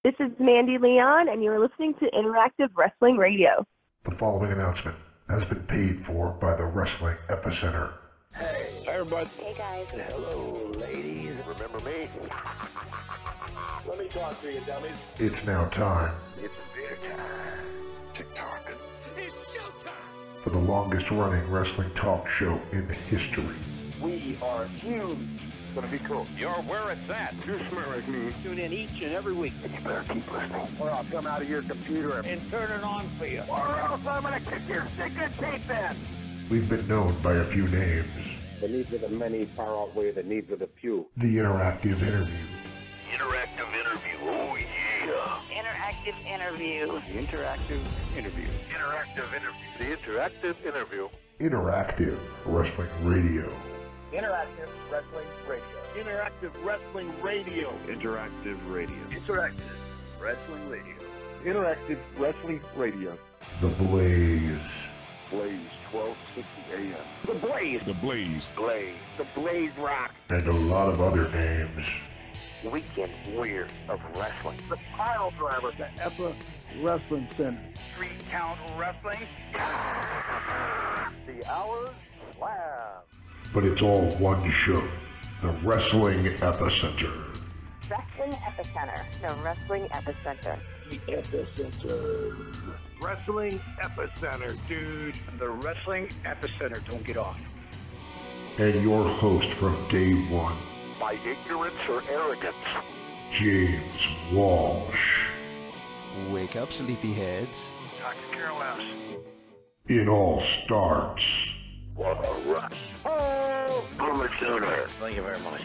This is Mandy Leon, and you're listening to Interactive Wrestling Radio. The following announcement has been paid for by the Wrestling Epicenter. Hey, everybody. Hey, guys. Hello, ladies. Remember me? Let me talk to you, dummies. It's now time. It's beer time. TikTok. It's showtime. For the longest running wrestling talk show in history. We are huge. It's gonna be cool. You're where it's at. You smell like me. Tune in each and every week. You better keep listening, or I'll come out of your computer And turn it on for you. or else I'm gonna kick your stinking teeth in. We've been known by a few names. The needs of the many far outweigh the needs of the few. The Interactive Interview. Interactive interview. Oh, yeah. Interactive interview. The interactive interview. Interactive interview. The interactive interview. Interactive Wrestling Radio. Interactive Wrestling Radio. Interactive Wrestling Radio. Interactive Radio. Interactive Wrestling Radio. Interactive Wrestling Radio. The Blaze. Blaze 1260 AM. The Blaze. The Blaze. Blaze. The Blaze Rock. And a lot of other names. Weekend Warrior of Wrestling. The Pile Driver. The Epa Wrestling Center. 3-count wrestling. The Hours Lab. But it's all one show. The Wrestling Epicenter. Wrestling Epicenter. The Wrestling Epicenter. The Epicenter. Wrestling Epicenter, dude. The Wrestling Epicenter. Don't get off. And your host from day one, By ignorance or arrogance. James Walsh. Wake up, sleepyheads. I could care less. It all starts What a rush. Oh, Boomer Sooner. Thank you very much.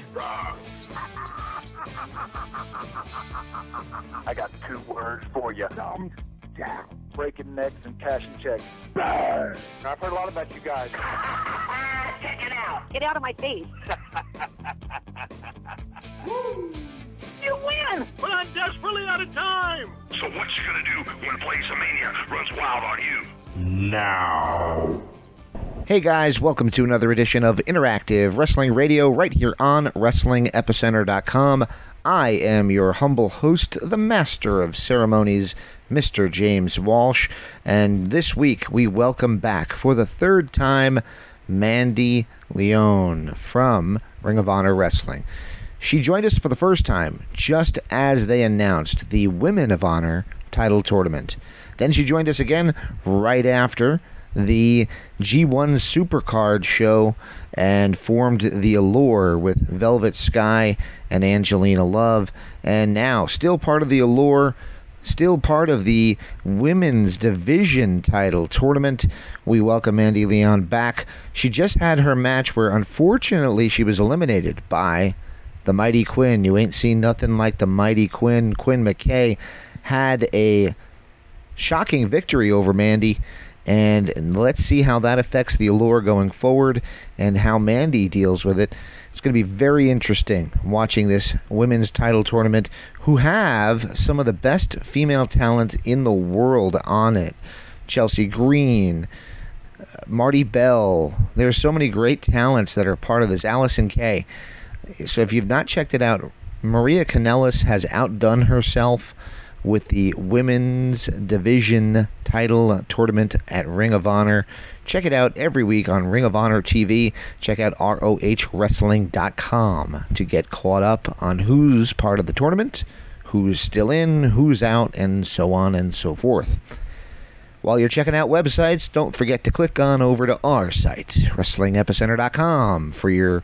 I got 2 words for you. Thumbs down. Breaking necks and cashing checks. I've heard a lot about you guys. Check it out. Get out of my face. You win! But I'm desperately out of time. So what you gonna do when Blaze-a-mania runs wild on you? now. Hey guys, welcome to another edition of Interactive Wrestling Radio right here on WrestlingEpicenter.com. I am your humble host, the Master of Ceremonies, Mr. James Walsh, and this week we welcome back for the 3rd time Mandy Leon from Ring of Honor Wrestling. She joined us for the first time just as they announced the Women of Honor title tournament. Then she joined us again right after the G1 Supercard show and formed the Allure with Velvet Sky and Angelina Love. And now, still part of the Allure, still part of the Women's Division title tournament, we welcome Mandy Leon back. She just had her match where, unfortunately, she was eliminated by the Mighty Quinn. You ain't seen nothing like the Mighty Quinn. Quinn McKay had a shocking victory over Mandy. And let's see how that affects the Allure going forward and how Mandy deals with it. It's going to be very interesting watching this women's title tournament, who have some of the best female talent in the world on it. Chelsea Green, Marty Bell. There's so many great talents that are part of this. Allison Kay. So if you've not checked it out, Maria Kanellis has outdone herself with the Women's Division title tournament at Ring of Honor. Check it out every week on Ring of Honor TV. Check out ROHWrestling.com to get caught up on who's part of the tournament, who's still in, who's out, and so on and so forth. While you're checking out websites, don't forget to click on over to our site, WrestlingEpicenter.com, for your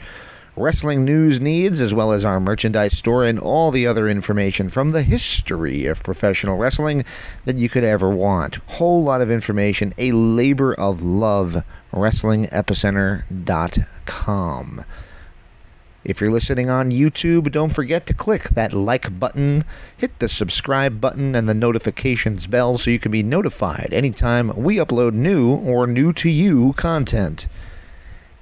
wrestling news needs, as well as our merchandise store and all the other information from the history of professional wrestling that you could ever want. Whole lot of information, a labor of love. WrestlingEpicenter.com. If you're listening on YouTube, don't forget to click that like button, hit the subscribe button and the notifications bell so you can be notified anytime we upload new or new to you content.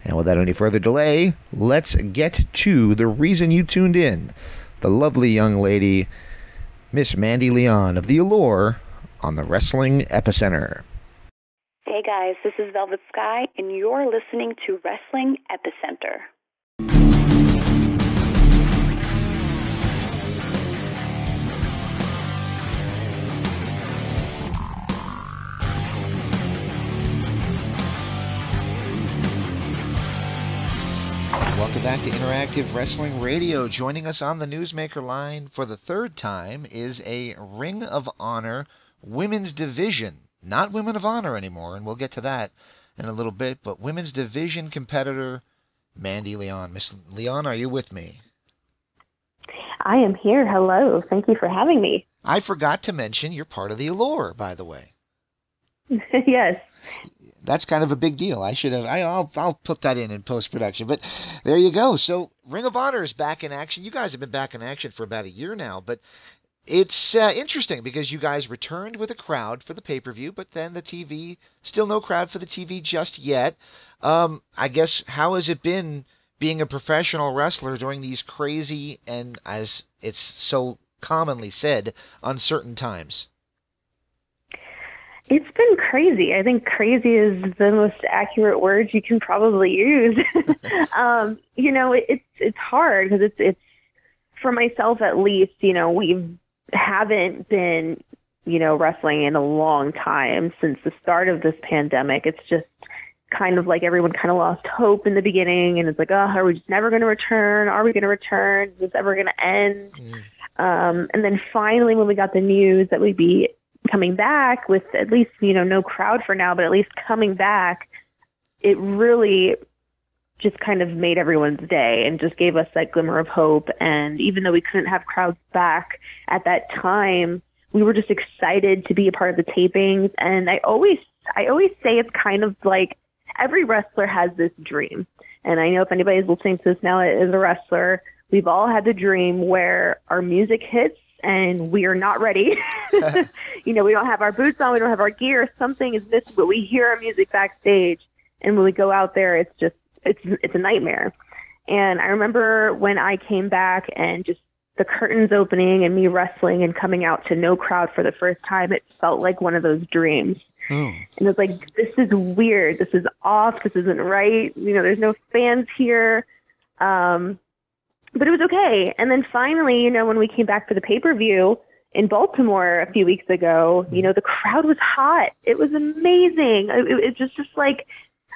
And without any further delay, let's get to the reason you tuned in. The lovely young lady, Miss Mandy Leon of the Allure on the Wrestling Epicenter. Hey guys, this is Velvet Sky, and you're listening to Wrestling Epicenter. back to Interactive Wrestling Radio. Joining us on the Newsmaker line for the third time is a Ring of Honor women's division. Not Women of Honor anymore, and we'll get to that in a little bit, but women's division competitor Mandy Leon. Miss Leon, are you with me? I am here. Hello. Thank you for having me. I forgot to mention you're part of the Allure, by the way. Yes. That's kind of a big deal. I'll put that in post-production. But there you go. So Ring of Honor is back in action. You guys have been back in action for about a year now, but it's interesting because you guys returned with a crowd for the pay-per-view, but then the TV, still no crowd for the TV just yet. I guess, how has it been being a professional wrestler during these crazy and, as it's so commonly said, uncertain times? It's been crazy. I think crazy is the most accurate word you can probably use. It's hard because it's for myself at least, we haven't been, wrestling in a long time since the start of this pandemic. It's just kind of like everyone kind of lost hope in the beginning, and it's like, oh, are we just never going to return? Are we going to return? Is this ever going to end? And then finally, when we got the news that we'd be coming back with at least, no crowd for now, but at least coming back, it really just kind of made everyone's day and just gave us that glimmer of hope. And even though we couldn't have crowds back at that time, we were just excited to be a part of the tapings. And I always say it's kind of like every wrestler has this dream. And I know if anybody's listening to this now as a wrestler, we've all had the dream where our music hits and we are not ready. We don't have our boots on, we don't have our gear, something is missing, but we hear our music backstage. And when we go out there, it's a nightmare. And I remember when I came back and just the curtains opening and me wrestling and coming out to no crowd for the first time, it felt like one of those dreams. And it was like, this is weird. This is off. This isn't right. There's no fans here. But it was okay. And then finally, when we came back for the pay-per-view in Baltimore a few weeks ago, the crowd was hot. It was amazing. It was just like,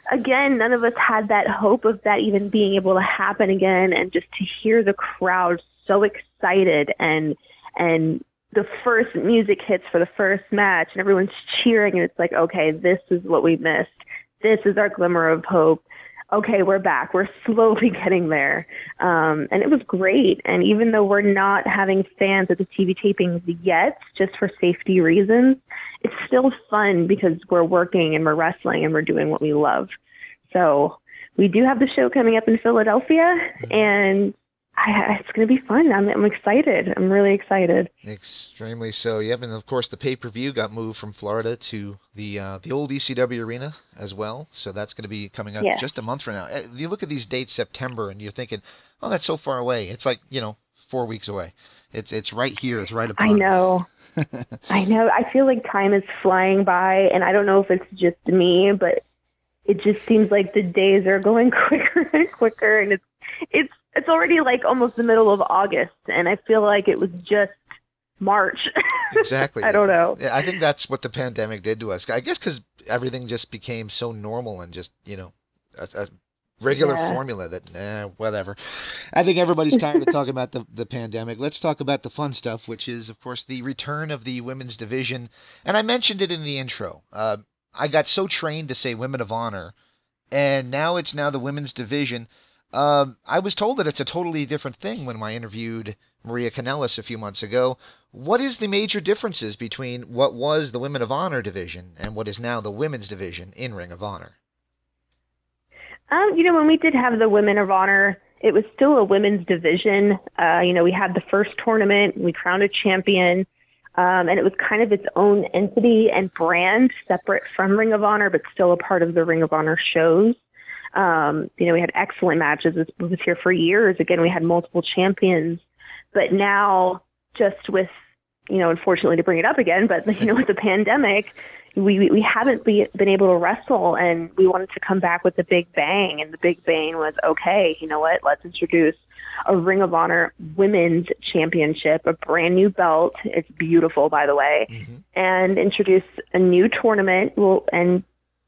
again, none of us had that hope of that even being able to happen again. And just to hear the crowd so excited and the first music hits for the first match and everyone's cheering and it's like, okay, this is what we missed. This is our glimmer of hope. Okay, we're back. We're slowly getting there. And it was great. And even though we're not having fans at the TV tapings yet, just for safety reasons, it's still fun because we're working and we're wrestling and we're doing what we love. So we do have the show coming up in Philadelphia, and it's going to be fun. I'm excited. I'm really excited. Extremely so. Yep, and of course the pay-per-view got moved from Florida to the old ECW arena as well. So that's going to be coming up just a month from now. You look at these dates, September, and you're thinking, oh, that's so far away. It's like 4 weeks away. It's right here. It's right upon. I know. I know. I feel like time is flying by, and I don't know if it's just me, but it just seems like the days are going quicker and quicker, and it's already like almost the middle of August, and I feel like it was just March. Exactly. I don't know. Yeah, I think that's what the pandemic did to us. I guess because everything just became so normal and just, a regular formula that, whatever. I think everybody's tired of talking about the pandemic. Let's talk about the fun stuff, which is, of course, the return of the women's division. And I mentioned it in the intro. I got so trained to say Women of Honor, and now it's the women's division. I was told that it's a totally different thing when I interviewed Maria Kanellis a few months ago. What is the major differences between what was the Women of Honor division and what is now the women's division in Ring of Honor? When we did have the Women of Honor, it was still a women's division. We had the first tournament, we crowned a champion, and it was kind of its own entity and brand, separate from Ring of Honor, but still a part of the Ring of Honor shows. We had excellent matches. It was here for years. Again, we had multiple champions. But now, just with, unfortunately to bring it up again, but, with the pandemic, we haven't been able to wrestle, and we wanted to come back with a big bang. And the big bang was, okay, you know what? Let's introduce a Ring of Honor Women's Championship, a brand new belt. It's beautiful, by the way, and introduce a new tournament and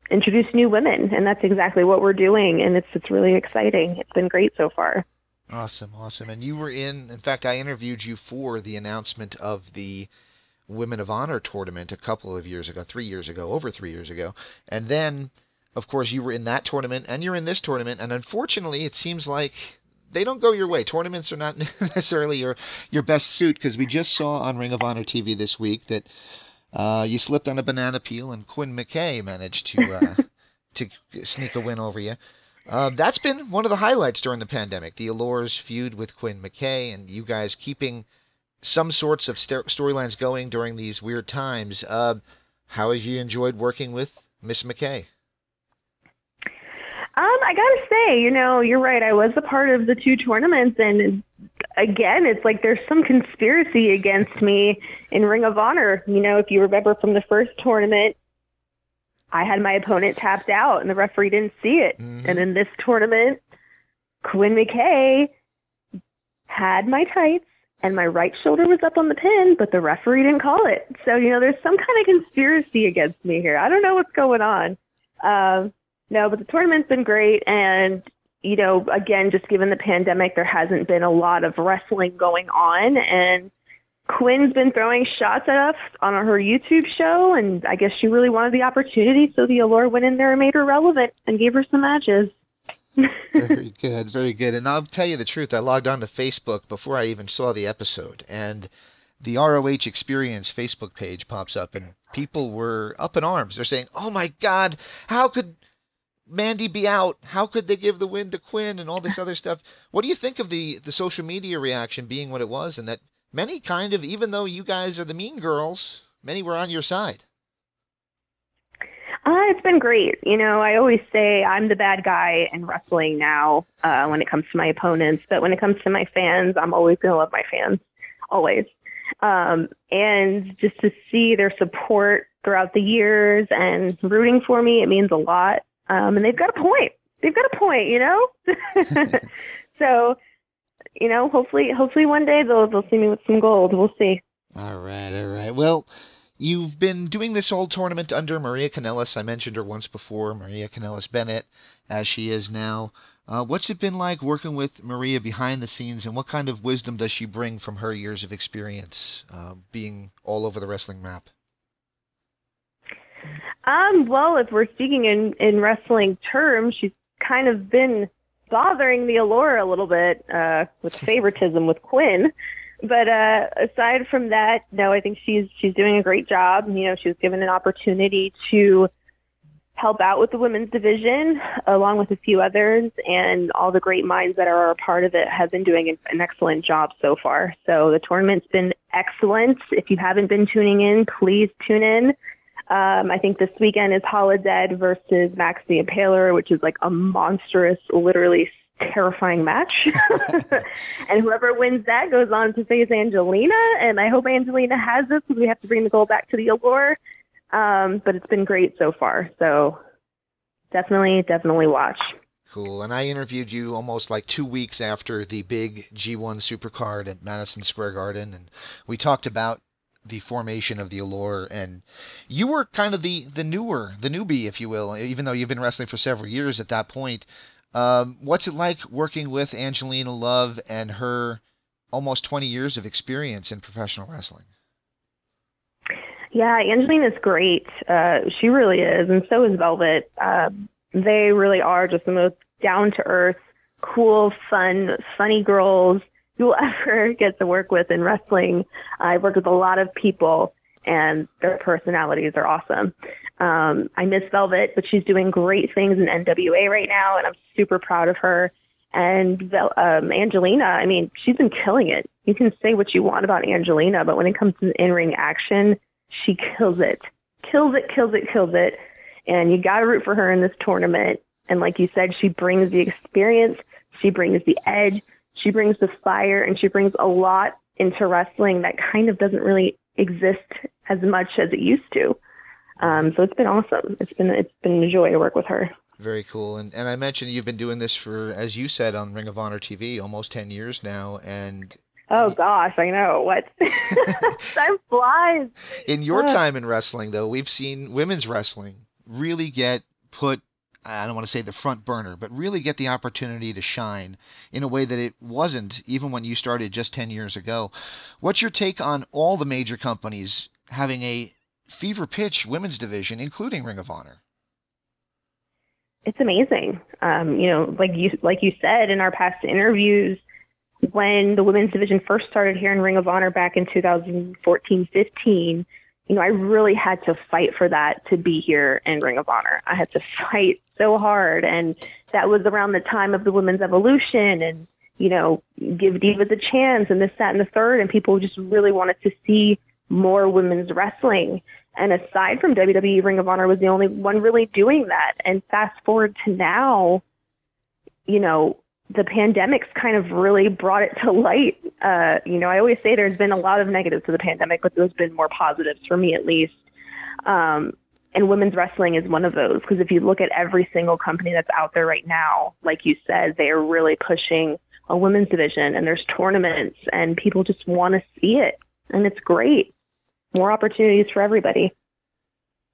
introduce new women, and that's exactly what we're doing, and it's really exciting. It's been great so far. Awesome. And you were in fact, I interviewed you for the announcement of the Women of Honor tournament a couple of years ago, over 3 years ago. And then, of course, you were in that tournament, and you're in this tournament, and unfortunately, it seems like they don't go your way. Tournaments are not necessarily your best suit, because we just saw on Ring of Honor TV this week that you slipped on a banana peel, and Quinn McKay managed to sneak a win over you. That's been one of the highlights during the pandemic, the Allure's feud with Quinn McKay, and you guys keeping some sorts of storylines going during these weird times. How have you enjoyed working with Miss McKay? I gotta say, you're right. I was a part of the 2 tournaments, and again, it's like there's some conspiracy against me in Ring of Honor. If you remember from the first tournament, I had my opponent tapped out, and the referee didn't see it. Mm-hmm. And in this tournament, Quinn McKay had my tights, and my right shoulder was up on the pin, but the referee didn't call it. So, there's some kind of conspiracy against me here. I don't know what's going on. No, but the tournament's been great. And, again, just given the pandemic, there hasn't been a lot of wrestling going on. And Quinn's been throwing shots at us on her YouTube show. And I guess she really wanted the opportunity. So the Allure went in there and made her relevant and gave her some matches. Very good, very good. And I'll tell you the truth, I logged on to Facebook before I even saw the episode, and the ROH Experience Facebook page pops up, and people were up in arms. They're saying, oh my God, how could Mandy be out? How could they give the win to Quinn, and all this other stuff? What do you think of the social media reaction being what it was, and that many kind of, even though you guys are the mean girls, many were on your side? It's been great. I always say I'm the bad guy in wrestling now when it comes to my opponents. But when it comes to my fans, I'm always going to love my fans. Always. And just to see their support throughout the years and rooting for me, it means a lot. And they've got a point. So, hopefully one day they'll see me with some gold. We'll see. All right. Well, you've been doing this whole tournament under Maria Kanellis. I mentioned her once before, Maria Kanellis Bennett, as she is now. What's it been like working with Maria behind the scenes, and what kind of wisdom does she bring from her years of experience being all over the wrestling map? Well, if we're speaking in wrestling terms, she's kind of been bothering the Allure a little bit with favoritism with Quinn. But aside from that, no, I think she's doing a great job. She was given an opportunity to help out with the women's division, along with a few others, and all the great minds that are a part of it have been doing an excellent job so far. So the tournament's been excellent. If you haven't been tuning in, please tune in. I think this weekend is Holodead versus Max the Impaler, which is like a monstrous, literally terrifying match. And whoever wins that goes on to face Angelina, and I hope Angelina has this because we have to bring the gold back to the Allure. But it's been great so far, so definitely watch. Cool. And I interviewed you almost like 2 weeks after the big G1 Supercard at Madison Square Garden, and we talked about the formation of the Allure, and you were kind of the newbie, if you will, even though you've been wrestling for several years at that point. What's it like working with Angelina Love and her almost 20 years of experience in professional wrestling? Yeah, Angelina's great. She really is, and so is Velvet. They really are just the most down-to-earth, cool, fun, funny girls you'll ever get to work with in wrestling. I've worked with a lot of people, and their personalities are awesome. I miss Velvet, but she's doing great things in NWA right now, and I'm super proud of her. And Angelina, I mean, she's been killing it. You can say what you want about Angelina, but when it comes to in-ring action, she kills it. Kills it. And you got to root for her in this tournament. And like you said, she brings the experience, she brings the edge, she brings the fire, and she brings a lot into wrestling that kind of doesn't really exist as much as it used to. So it's been awesome. It's been a joy to work with her. Very cool. And I mentioned you've been doing this for, as you said, on Ring of Honor TV, almost 10 years now. And oh gosh, I know. What? Time flies. In your time in wrestling, though, we've seen women's wrestling really get put, I don't want to say the front burner, but really get the opportunity to shine in a way that it wasn't even when you started just 10 years ago. What's your take on all the major companies having a fever pitch women's division, including Ring of Honor? It's amazing. Like you said in our past interviews, when the women's division first started here in Ring of Honor back in 2014-15, I really had to fight for that to be here in Ring of Honor. I had to fight so hard. And that was around the time of the women's evolution and, give divas a chance and this, that, and the third. And people just really wanted to see more women's wrestling. And aside from WWE, Ring of Honor was the only one really doing that. And fast forward to now, the pandemic's kind of really brought it to light. I always say there's been a lot of negatives to the pandemic, but there's been more positives for me at least. And women's wrestling is one of those, because if you look at every single company that's out there right now, like you said, they are really pushing a women's division, and there's tournaments and people just want to see it. And it's great. More opportunities for everybody.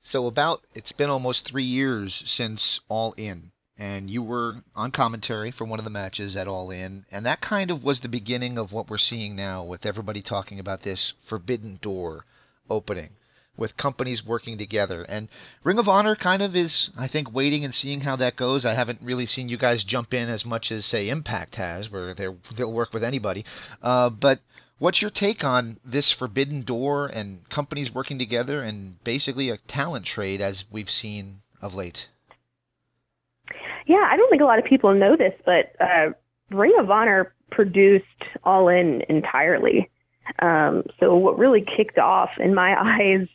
So it's been almost 3 years since All In. And you were on commentary for one of the matches at All In, and that kind of was the beginning of what we're seeing now with everybody talking about this forbidden door opening, with companies working together. And Ring of Honor kind of is, I think, waiting and seeing how that goes. I haven't really seen you guys jump in as much as, say, Impact has, where they'll work with anybody. But what's your take on this forbidden door and companies working together and basically a talent trade as we've seen of late? Yeah, I don't think a lot of people know this, but Ring of Honor produced All In entirely. So what really kicked off, in my eyes,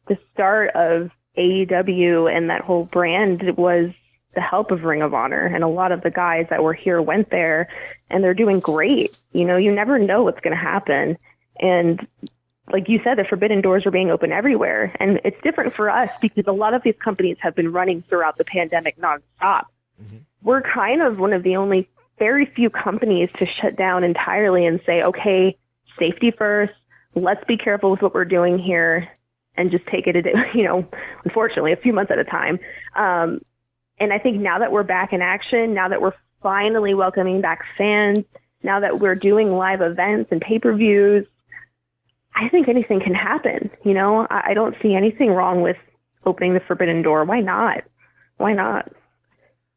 the start of AEW and that whole brand was the help of Ring of Honor. And a lot of the guys that were here went there, and they're doing great. You never know what's going to happen. And like you said, the forbidden doors are being open everywhere. And it's different for us because a lot of these companies have been running throughout the pandemic nonstop. Mm-hmm. We're kind of one of the only very few companies to shut down entirely and say, okay, safety first, let's be careful with what we're doing here and just take it a day, unfortunately, a few months at a time. And I think now that we're back in action, now that we're finally welcoming back fans, now that we're doing live events and pay-per-views, I think anything can happen. I don't see anything wrong with opening the forbidden door. Why not? Why not?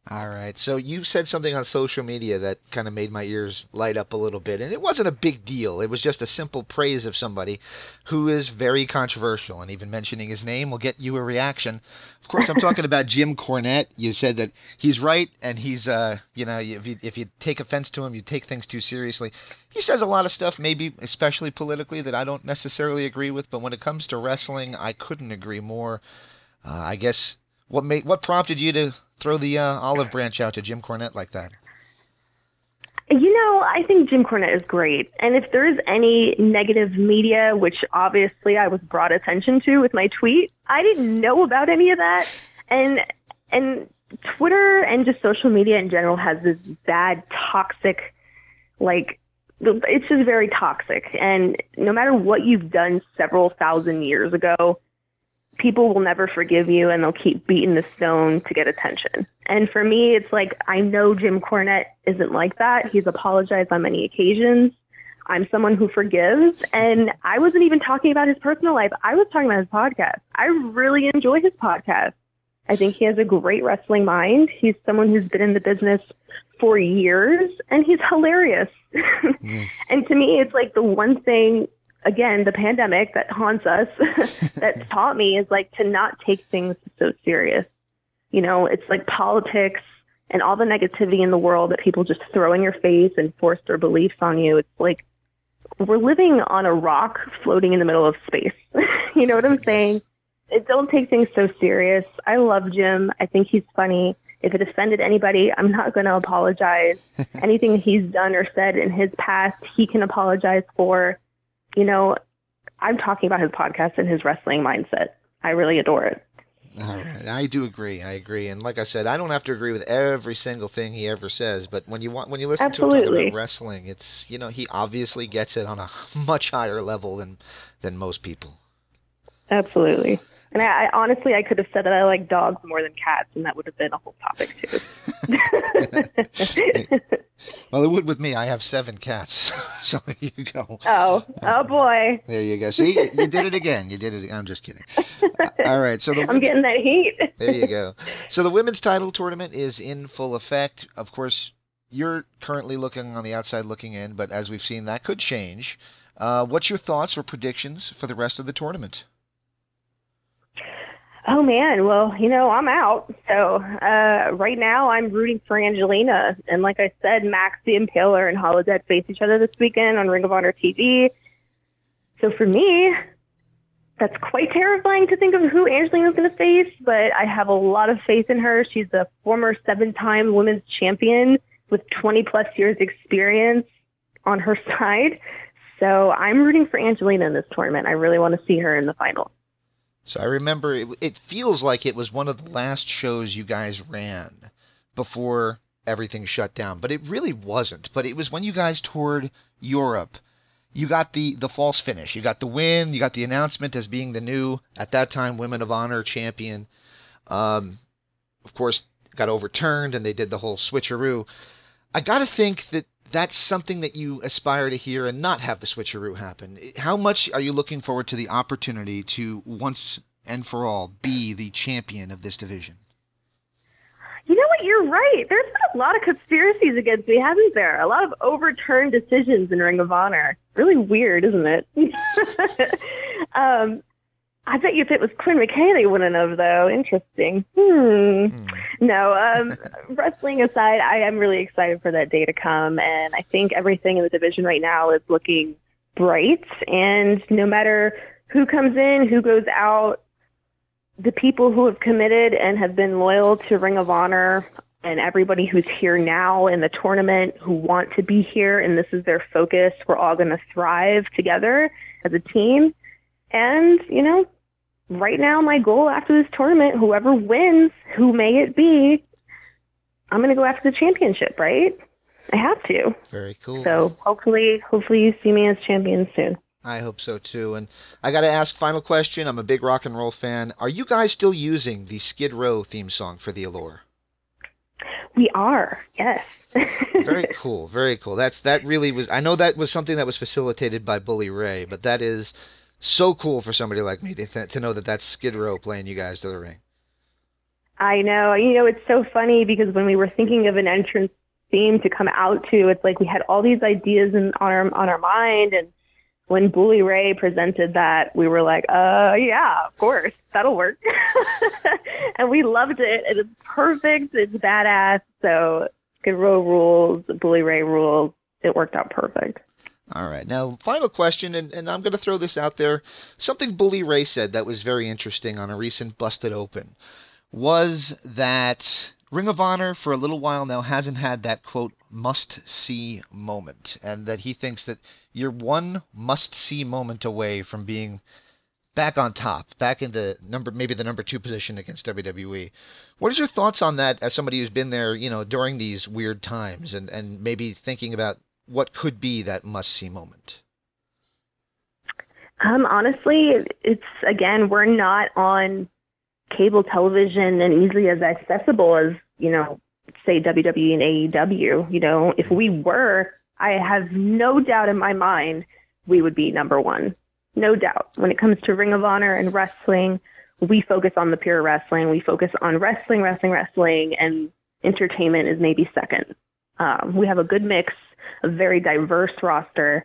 All right. So you said something on social media that kind of made my ears light up a little bit, and it wasn't a big deal. It was just a simple praise of somebody who is very controversial, and even mentioning his name will get you a reaction. Of course, I'm talking about Jim Cornette. You said that he's right, and he's, if you take offense to him, you take things too seriously. He says a lot of stuff, maybe especially politically, that I don't necessarily agree with, but when it comes to wrestling, I couldn't agree more. I guess what prompted you to throw the olive branch out to Jim Cornette like that? I think Jim Cornette is great. And if there's any negative media, which obviously I was brought attention to with my tweet, I didn't know about any of that. And Twitter and just social media in general has this bad, toxic, it's just very toxic. And no matter what you've done several thousand years ago, people will never forgive you, and they'll keep beating the stone to get attention. And for me, it's like, I know Jim Cornette isn't like that. He's apologized on many occasions. I'm someone who forgives, and I wasn't even talking about his personal life. I was talking about his podcast. I really enjoy his podcast. I think he has a great wrestling mind. He's someone who's been in the business for years, and he's hilarious. Yes. And to me, it's like the one thing, again, the pandemic that haunts us, that taught me is to not take things so serious. It's like politics and all the negativity in the world that people just throw in your face and force their beliefs on you. It's like we're living on a rock floating in the middle of space. You know what I'm saying? Don't take things so serious. I love Jim. I think he's funny. If it offended anybody, I'm not going to apologize. Anything he's done or said in his past, he can apologize for. I'm talking about his podcast and his wrestling mindset. I really adore it. All right. I do agree. I agree. And like I said, I don't have to agree with every single thing he ever says, but when you listen to him talk about wrestling, it's, he obviously gets it on a much higher level than most people. Absolutely. And I honestly, I could have said that I like dogs more than cats, and that would have been a whole topic too. Well, it would with me. I have 7 cats. So there you go. Oh boy. There you go. See, you did it again. You did it. I'm just kidding. All right. So I'm getting that heat. There you go. So the women's title tournament is in full effect. Of course, you're currently looking on the outside looking in, but as we've seen, that could change. What's your thoughts or predictions for the rest of the tournament? Oh, man. Well, I'm out. So right now I'm rooting for Angelina. And like I said, Max the Impaler and Holodeck face each other this weekend on Ring of Honor TV. So for me, that's quite terrifying to think of who Angelina's going to face, but I have a lot of faith in her. She's a former 7-time women's champion with 20-plus years experience on her side. So I'm rooting for Angelina in this tournament. I really want to see her in the final. So I remember it feels like it was one of the last shows you guys ran before everything shut down, but it really wasn't. But it was when you guys toured Europe. You got the false finish. You got the win. You got the announcement as being the new, at that time, Women of Honor champion. Of course, got overturned, and they did the whole switcheroo. I got to think that that's something that you aspire to hear and not have the switcheroo happen. How much are you looking forward to the opportunity to once and for all be the champion of this division? You know what? You're right. There's been a lot of conspiracies against me, hasn't there? A lot of overturned decisions in Ring of Honor. Really weird, isn't it? I bet you if it was Quinn McKay, they wouldn't have, though. Interesting. No, wrestling aside, I am really excited for that day to come. And I think everything in the division right now is looking bright. And no matter who comes in, who goes out, the people who have committed and have been loyal to Ring of Honor and everybody who's here now in the tournament who want to be here and this is their focus, we're all going to thrive together as a team. And, right now my goal after this tournament, whoever wins, who may it be, I'm going to go after the championship, right? I have to. Very cool. So hopefully you see me as champion soon. I hope so, too. And I got to ask, final question. I'm a big rock and roll fan. Are you guys still using the Skid Row theme song for the Allure? We are, yes. Very cool, very cool. That really was, I know that was something that was facilitated by Bully Ray, but that is so cool for somebody like me to know that that's Skid Row playing you guys to the ring. I know. It's so funny because when we were thinking of an entrance theme to come out to, it's like we had all these ideas on our mind, and when Bully Ray presented that, we were like, yeah, of course, that'll work. And we loved it. And it's perfect. It's badass. So Skid Row rules, Bully Ray rules. It worked out perfect. All right. Now, final question, and I'm going to throw this out there. Something Bully Ray said that was very interesting on a recent Busted Open was that Ring of Honor for a little while now hasn't had that, quote, must-see moment, and that he thinks that you're one must-see moment away from being back on top, back in the maybe the number 2 position against WWE. What is your thoughts on that as somebody who's been there, during these weird times and maybe thinking about what could be that must-see moment? Honestly, it's, again, we're not on cable television and easily as accessible as, say WWE and AEW. If we were, I have no doubt in my mind we would be number 1. No doubt. When it comes to Ring of Honor and wrestling, we focus on the pure wrestling. We focus on wrestling, and entertainment is maybe second. We have a good mix, a very diverse roster.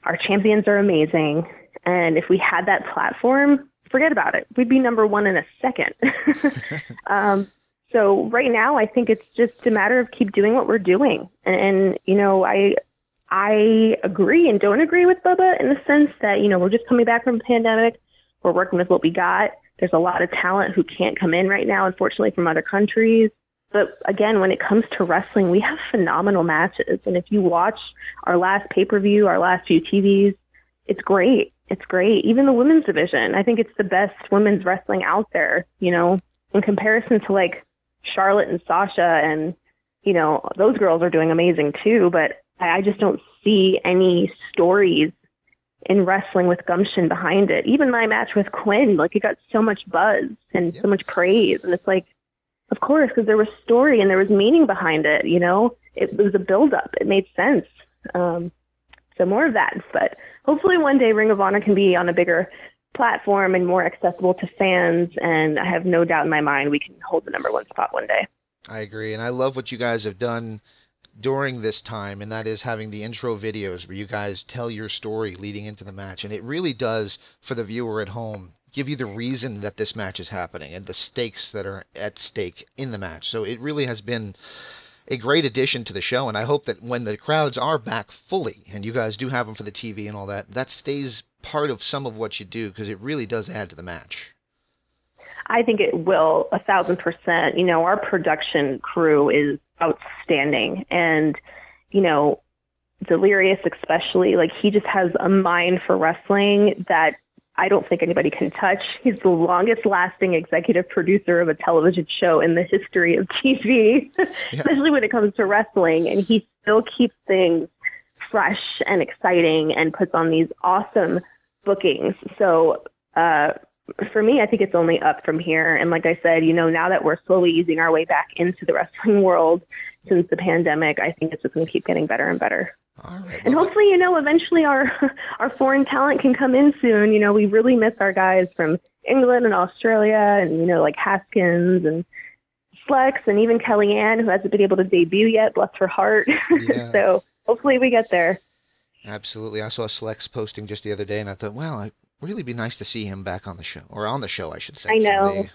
Our champions are amazing. And if we had that platform, forget about it. We'd be number 1 in a second. So right now, I think it's just a matter of keep doing what we're doing. And I agree and don't agree with Bubba in the sense that, we're just coming back from a pandemic. We're working with what we got. There's a lot of talent who can't come in right now, unfortunately, from other countries. But again, when it comes to wrestling, we have phenomenal matches. And if you watch our last pay-per-view, our last few TVs, it's great. It's great. Even the women's division, I think it's the best women's wrestling out there, in comparison to like Charlotte and Sasha and, those girls are doing amazing too. But I just don't see any stories in wrestling with gumption behind it. Even my match with Quinn, like, it got so much buzz and so much praise. And it's like, of course, because there was story and there was meaning behind it, you know? It was a build-up. It made sense. So more of that. But hopefully one day Ring of Honor can be on a bigger platform and more accessible to fans. And I have no doubt in my mind we can hold the #1 spot one day. I agree. And I love what you guys have done during this time, and that is having the intro videos where you guys tell your story leading into the match. And it really does, for the viewer at home, give you the reason that this match is happening and the stakes that are at stake in the match. So it really has been a great addition to the show, and I hope that when the crowds are back fully, and you guys do have them for the TV and all that, that stays part of some of what you do, because it really does add to the match. I think it will, 1,000%. You know, our production crew is outstanding. And, you know, Delirious especially, like, he just has a mind for wrestling that I don't think anybody can touch. He's the longest lasting executive producer of a television show in the history of TV, especially when it comes to wrestling. And he still keeps things fresh and exciting and puts on these awesome bookings. So, for me, I think it's only up from here. And like I said, you know, now that we're slowly easing our way back into the wrestling world since the pandemic, I think it's just going to keep getting better and better. All right, and hopefully, you know, eventually our foreign talent can come in soon. You know, we really miss our guys from England and Australia and, you know, like Haskins and Slex and even Kellyanne, who hasn't been able to debut yet, bless her heart. Yeah. So hopefully we get there. Absolutely. I saw Slex posting just the other day, and I thought, wow, it'd really be nice to see him back on the show, or on the show, I should say. I know.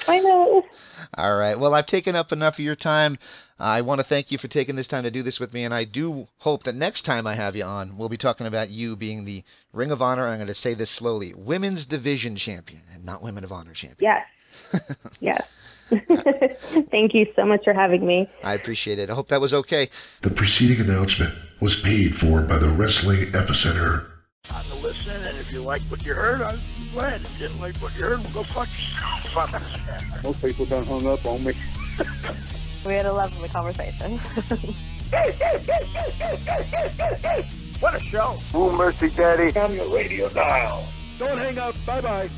I know. All right. Well, I've taken up enough of your time. I want to thank you for taking this time to do this with me, and I do hope that next time I have you on, we'll be talking about you being the Ring of Honor, I'm going to say this slowly, Women's Division Champion, and not Women of Honor Champion. Yes. Yes. Thank you so much for having me. I appreciate it. I hope that was okay. The preceding announcement was paid for by the Wrestling Epicenter. Time to listen, and if you like what you heard, I'm glad. If you didn't like what you heard, well, go fuck yourself. Most people done hung up on me. We had a lovely conversation. What a show. Oh, mercy, Daddy. On your radio dial. Don't hang up. Bye-bye.